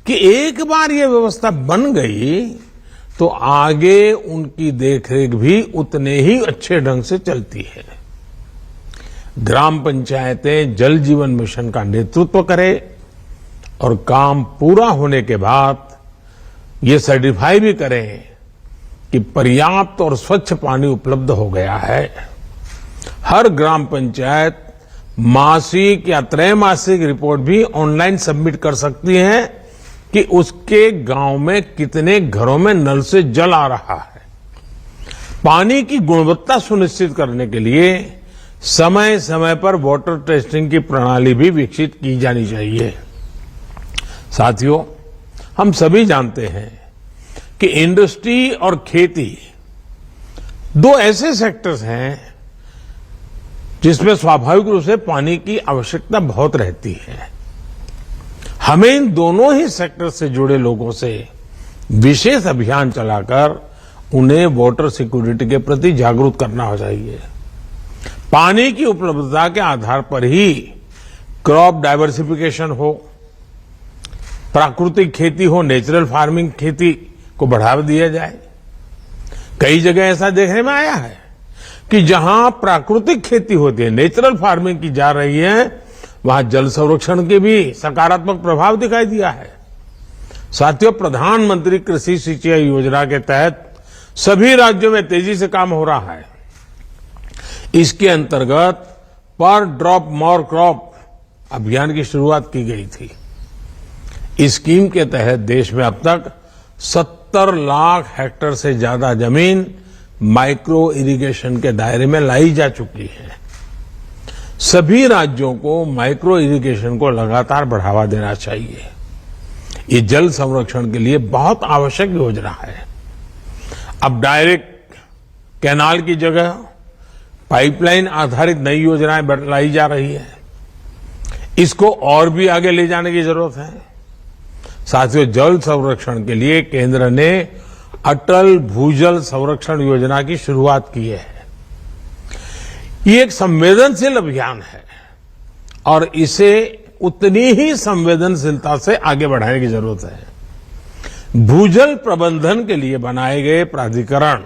कि एक बार ये व्यवस्था बन गई तो आगे उनकी देखरेख भी उतने ही अच्छे ढंग से चलती है। ग्राम पंचायतें जल जीवन मिशन का नेतृत्व करें और काम पूरा होने के बाद ये सर्टिफाई भी करें कि पर्याप्त और स्वच्छ पानी उपलब्ध हो गया है। हर ग्राम पंचायत मासिक या त्रैमासिक रिपोर्ट भी ऑनलाइन सबमिट कर सकती है कि उसके गांव में कितने घरों में नल से जल आ रहा है। पानी की गुणवत्ता सुनिश्चित करने के लिए समय समय पर वाटर टेस्टिंग की प्रणाली भी विकसित की जानी चाहिए। साथियों, हम सभी जानते हैं कि इंडस्ट्री और खेती दो ऐसे सेक्टर्स हैं जिसमें स्वाभाविक रूप से पानी की आवश्यकता बहुत रहती है। हमें इन दोनों ही सेक्टर से जुड़े लोगों से विशेष अभियान चलाकर उन्हें वाटर सिक्योरिटी के प्रति जागरूक करना चाहिए। पानी की उपलब्धता के आधार पर ही क्रॉप डाइवर्सिफिकेशन हो, प्राकृतिक खेती हो, नेचुरल फार्मिंग खेती को बढ़ावा दिया जाए। कई जगह ऐसा देखने में आया है कि जहां प्राकृतिक खेती होती है, नेचुरल फार्मिंग की जा रही है, वहां जल संरक्षण के भी सकारात्मक प्रभाव दिखाई दिया है। साथियों, प्रधानमंत्री कृषि सिंचाई योजना के तहत सभी राज्यों में तेजी से काम हो रहा है। इसके अंतर्गत पर ड्रॉप मोर क्रॉप अभियान की शुरुआत की गई थी। इस स्कीम के तहत देश में अब तक 70 लाख हेक्टेयर से ज्यादा जमीन माइक्रो इरिगेशन के दायरे में लाई जा चुकी है। सभी राज्यों को माइक्रो इरिगेशन को लगातार बढ़ावा देना चाहिए। ये जल संरक्षण के लिए बहुत आवश्यक योजना है। अब डायरेक्ट कैनाल की जगह पाइपलाइन आधारित नई योजनाएं लाई जा रही है। इसको और भी आगे ले जाने की जरूरत है। साथियों, जल संरक्षण के लिए केंद्र ने अटल भूजल संरक्षण योजना की शुरुआत की है। ये एक संवेदनशील अभियान है और इसे उतनी ही संवेदनशीलता से आगे बढ़ाने की जरूरत है। भूजल प्रबंधन के लिए बनाए गए प्राधिकरण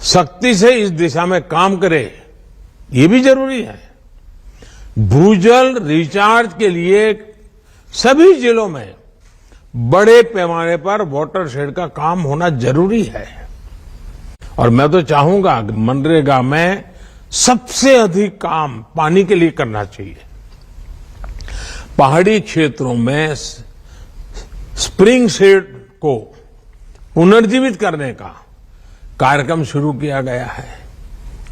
सख्ती से इस दिशा में काम करे, ये भी जरूरी है। भूजल रिचार्ज के लिए सभी जिलों में बड़े पैमाने पर वाटर शेड का काम होना जरूरी है। और मैं तो चाहूंगा कि मनरेगा में सबसे अधिक काम पानी के लिए करना चाहिए। पहाड़ी क्षेत्रों में स्प्रिंग शेड को पुनर्जीवित करने का कार्यक्रम शुरू किया गया है।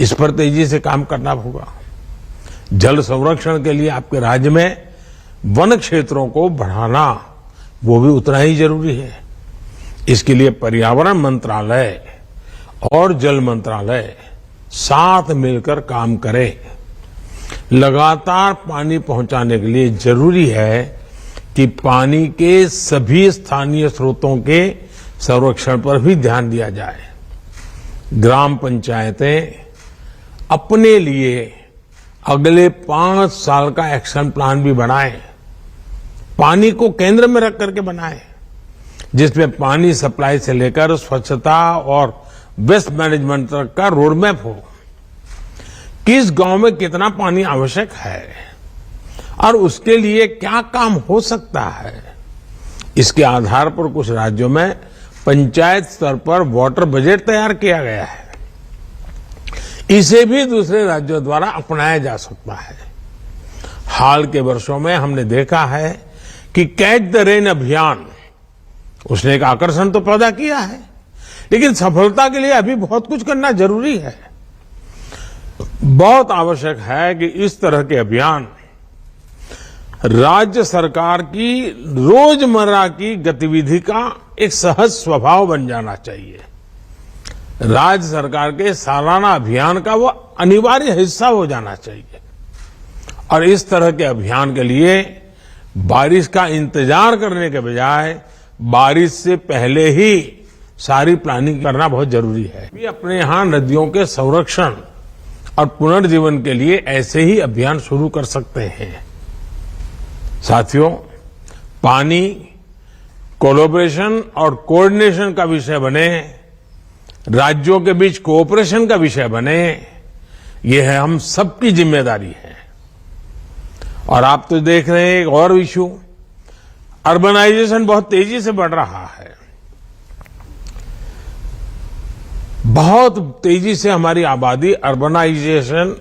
इस पर तेजी से काम करना होगा। जल संरक्षण के लिए आपके राज्य में वन क्षेत्रों को बढ़ाना वो भी उतना ही जरूरी है। इसके लिए पर्यावरण मंत्रालय और जल मंत्रालय साथ मिलकर काम करें। लगातार पानी पहुंचाने के लिए जरूरी है कि पानी के सभी स्थानीय स्रोतों के संरक्षण पर भी ध्यान दिया जाए। ग्राम पंचायतें अपने लिए अगले 5 साल का एक्शन प्लान भी बनाएं। पानी को केंद्र में रख करके बनाएं, जिसमें पानी सप्लाई से लेकर स्वच्छता और वेस्ट मैनेजमेंट तक का रोड मैप हो। किस गांव में कितना पानी आवश्यक है और उसके लिए क्या काम हो सकता है, इसके आधार पर कुछ राज्यों में पंचायत स्तर पर वाटर बजट तैयार किया गया है। इसे भी दूसरे राज्यों द्वारा अपनाया जा सकता है। हाल के वर्षों में हमने देखा है कि कैच द रेन अभियान उसने एक आकर्षण तो पैदा किया है, लेकिन सफलता के लिए अभी बहुत कुछ करना जरूरी है। बहुत आवश्यक है कि इस तरह के अभियान राज्य सरकार की रोजमर्रा की गतिविधि का एक सहज स्वभाव बन जाना चाहिए। राज्य सरकार के सालाना अभियान का वो अनिवार्य हिस्सा हो जाना चाहिए। और इस तरह के अभियान के लिए बारिश का इंतजार करने के बजाय बारिश से पहले ही सारी प्लानिंग करना बहुत जरूरी है। भी अपने यहां नदियों के संरक्षण और पुनर्जीवन के लिए ऐसे ही अभियान शुरू कर सकते हैं। साथियों, पानी कोलैबोरेशन और कोऑर्डिनेशन का विषय बने, राज्यों के बीच कोऑपरेशन का विषय बने, ये है हम सबकी जिम्मेदारी है। और आप तो देख रहे हैं एक और इश्यू, अर्बनाइजेशन बहुत तेजी से बढ़ रहा है। बहुत तेजी से हमारी आबादी अर्बनाइजेशन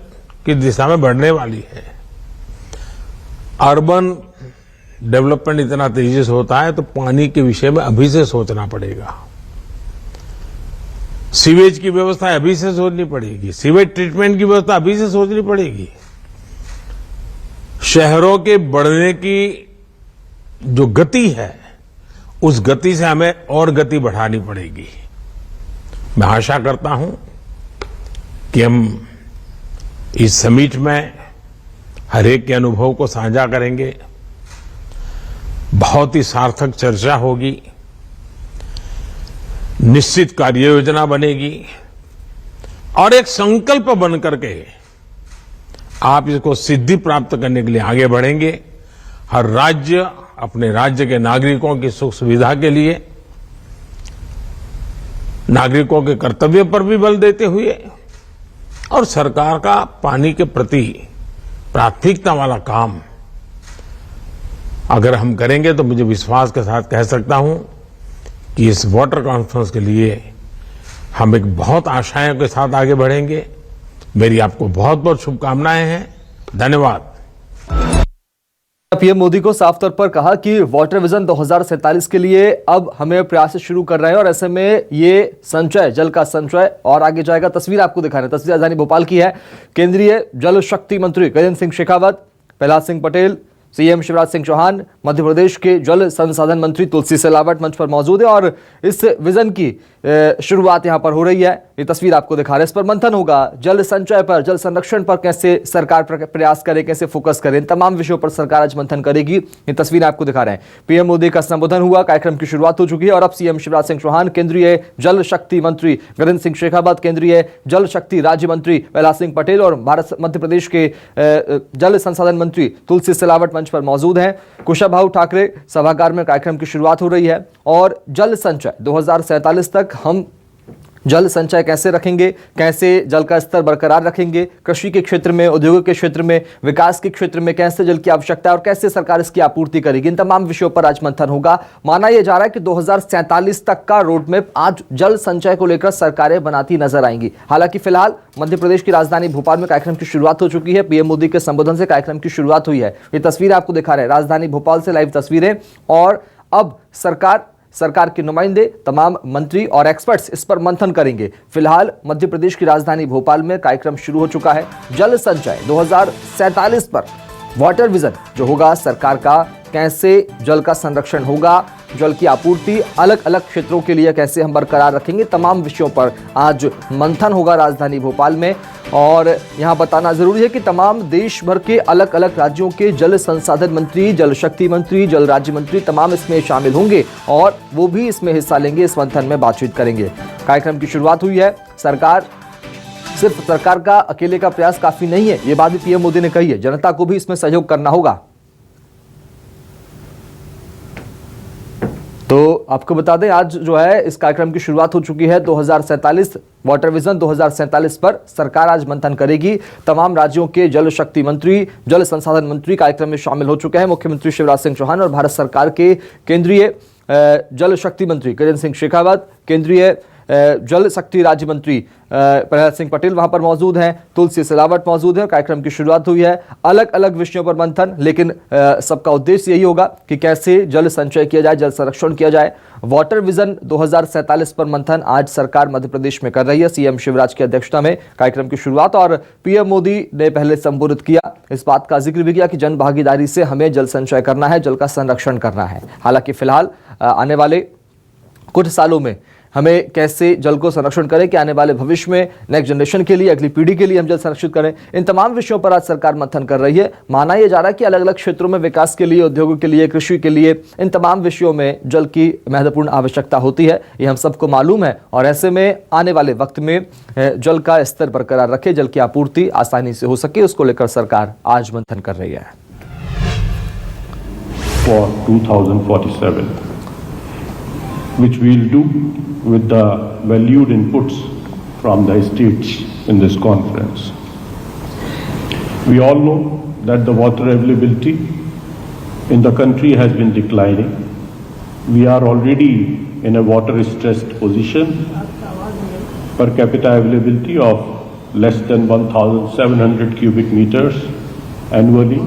की दिशा में बढ़ने वाली है। अर्बन डेवलपमेंट इतना तेजी से होता है तो पानी के विषय में अभी से सोचना पड़ेगा। सीवेज की व्यवस्था अभी से सोचनी पड़ेगी, सीवेज ट्रीटमेंट की व्यवस्था अभी से सोचनी पड़ेगी। शहरों के बढ़ने की जो गति है, उस गति से हमें और गति बढ़ानी पड़ेगी। मैं आशा करता हूं कि हम इस समिट में हर एक के अनुभव को साझा करेंगे, बहुत ही सार्थक चर्चा होगी, निश्चित कार्य योजना बनेगी और एक संकल्प बन करके आप इसको सिद्धि प्राप्त करने के लिए आगे बढ़ेंगे। हर राज्य अपने राज्य के नागरिकों की सुख सुविधा के लिए, नागरिकों के कर्तव्य पर भी बल देते हुए और सरकार का पानी के प्रति प्राथमिकता वाला काम अगर हम करेंगे तो मुझे विश्वास के साथ कह सकता हूं कि इस वाटर कॉन्फ्रेंस के लिए हम एक बहुत आशाओं के साथ आगे बढ़ेंगे। मेरी आपको बहुत बहुत शुभकामनाएं हैं। धन्यवाद। पीएम मोदी को साफ तौर पर कहा कि वाटर विजन 2047 के लिए अब हमें प्रयास शुरू कर रहे हैं और ऐसे में ये संचय, जल का संचय और आगे जाएगा। तस्वीर आपको दिखा रहे हैं, तस्वीर राजधानी भोपाल की है। केंद्रीय जल शक्ति मंत्री गजेंद्र सिंह शेखावत, प्रहलाद सिंह पटेल, सीएम शिवराज सिंह चौहान, मध्य प्रदेश के जल संसाधन मंत्री तुलसी सिलावट मंच पर मौजूद है और इस विजन की शुरुआत यहां पर हो रही है। ये तस्वीर आपको दिखा रहे हैं। इस पर मंथन होगा, जल संचय पर, जल संरक्षण पर कैसे सरकार प्रयास करे, कैसे फोकस करे, इन तमाम विषयों पर सरकार आज मंथन करेगी। ये तस्वीर आपको दिखा रहे हैं। पीएम मोदी का संबोधन हुआ, कार्यक्रम की शुरुआत हो चुकी है और अब सीएम शिवराज सिंह चौहान, केंद्रीय जल शक्ति मंत्री गजेंद्र सिंह शेखावत, केंद्रीय जल शक्ति राज्य मंत्री प्रहलाद सिंह पटेल और मध्य प्रदेश के जल संसाधन मंत्री तुलसी सिलावट मंच पर मौजूद हैं। कुशाभाऊ ठाकरे सभागार में कार्यक्रम की शुरुआत हो रही है और जल संचय 2047 तक हम जल संचय कैसे रखेंगे, कैसे जल का स्तर बरकरार रखेंगे, कृषि के क्षेत्र में, उद्योगों के क्षेत्र में, विकास के क्षेत्र में कैसे जल की आवश्यकता है और कैसे सरकार इसकी आपूर्ति करेगी, इन तमाम विषयों पर आज मंथन होगा। माना यह जा रहा है कि 2047 तक का रोडमैप आज जल संचय को लेकर सरकारें बनाती नजर आएंगी। हालांकि फिलहाल मध्य प्रदेश की राजधानी भोपाल में कार्यक्रम की शुरुआत हो चुकी है। पीएम मोदी के संबोधन से कार्यक्रम की शुरुआत हुई है। ये तस्वीर आपको दिखा रहे हैं, राजधानी भोपाल से लाइव तस्वीरें। और अब सरकार के नुमाइंदे, तमाम मंत्री और एक्सपर्ट्स इस पर मंथन करेंगे। फिलहाल मध्य प्रदेश की राजधानी भोपाल में कार्यक्रम शुरू हो चुका है। जल संचय 2047 पर वाटर विजन जो होगा सरकार का, कैसे जल का संरक्षण होगा, जल की आपूर्ति अलग अलग क्षेत्रों के लिए कैसे हम बरकरार रखेंगे, तमाम विषयों पर आज मंथन होगा राजधानी भोपाल में। और यहां बताना जरूरी है कि तमाम देश भर के अलग अलग राज्यों के जल संसाधन मंत्री, जल शक्ति मंत्री, जल राज्य मंत्री तमाम इसमें शामिल होंगे और वो भी इसमें हिस्सा लेंगे, इस मंथन में बातचीत करेंगे। कार्यक्रम की शुरुआत हुई है। सिर्फ सरकार का अकेले का प्रयास काफी नहीं है, ये बात भी पीएम मोदी ने कही है। जनता को भी इसमें सहयोग करना होगा। तो आपको बता दें, आज जो है इस कार्यक्रम की शुरुआत हो चुकी है। 2047 वाटर विजन 2047 पर सरकार आज मंथन करेगी। तमाम राज्यों के जल शक्ति मंत्री, जल संसाधन मंत्री कार्यक्रम में शामिल हो चुके हैं। मुख्यमंत्री शिवराज सिंह चौहान और भारत सरकार के केंद्रीय जल शक्ति मंत्री गजेंद्र सिंह शेखावत, केंद्रीय जल शक्ति राज्य मंत्री प्रहलाद सिंह पटेल वहां पर मौजूद हैं, तुलसी सिलावट मौजूद है। कार्यक्रम की शुरुआत हुई है। अलग अलग विषयों पर मंथन, लेकिन सबका उद्देश्य यही होगा कि कैसे जल संचय किया जाए, जल संरक्षण किया जाए। वाटर विजन 2047 पर मंथन आज सरकार मध्य प्रदेश में कर रही है, सीएम शिवराज की अध्यक्षता में कार्यक्रम की शुरुआत। और पीएम मोदी ने पहले संबोधित किया, इस बात का जिक्र भी किया कि जन भागीदारी से हमें जल संचय करना है, जल का संरक्षण करना है। हालांकि फिलहाल आने वाले कुछ सालों में हमें कैसे जल को संरक्षण करें कि आने वाले भविष्य में नेक्स्ट जनरेशन के लिए, अगली पीढ़ी के लिए हम जल संरक्षित करें, इन तमाम विषयों पर आज सरकार मंथन कर रही है। माना यह जा रहा है कि अलग अलग क्षेत्रों में विकास के लिए, उद्योगों के लिए, कृषि के लिए, इन तमाम विषयों में जल की महत्वपूर्ण आवश्यकता होती है, ये हम सबको मालूम है। और ऐसे में आने वाले वक्त में जल का स्तर बरकरार रखे, जल की आपूर्ति आसानी से हो सके, उसको लेकर सरकार आज मंथन कर रही है। For 2047 which we'll do with the valued inputs from the states in this conference. We all know that the water availability in the country has been declining. We are already in a water-stressed position. Per capita availability of less than 1,700 cubic meters annually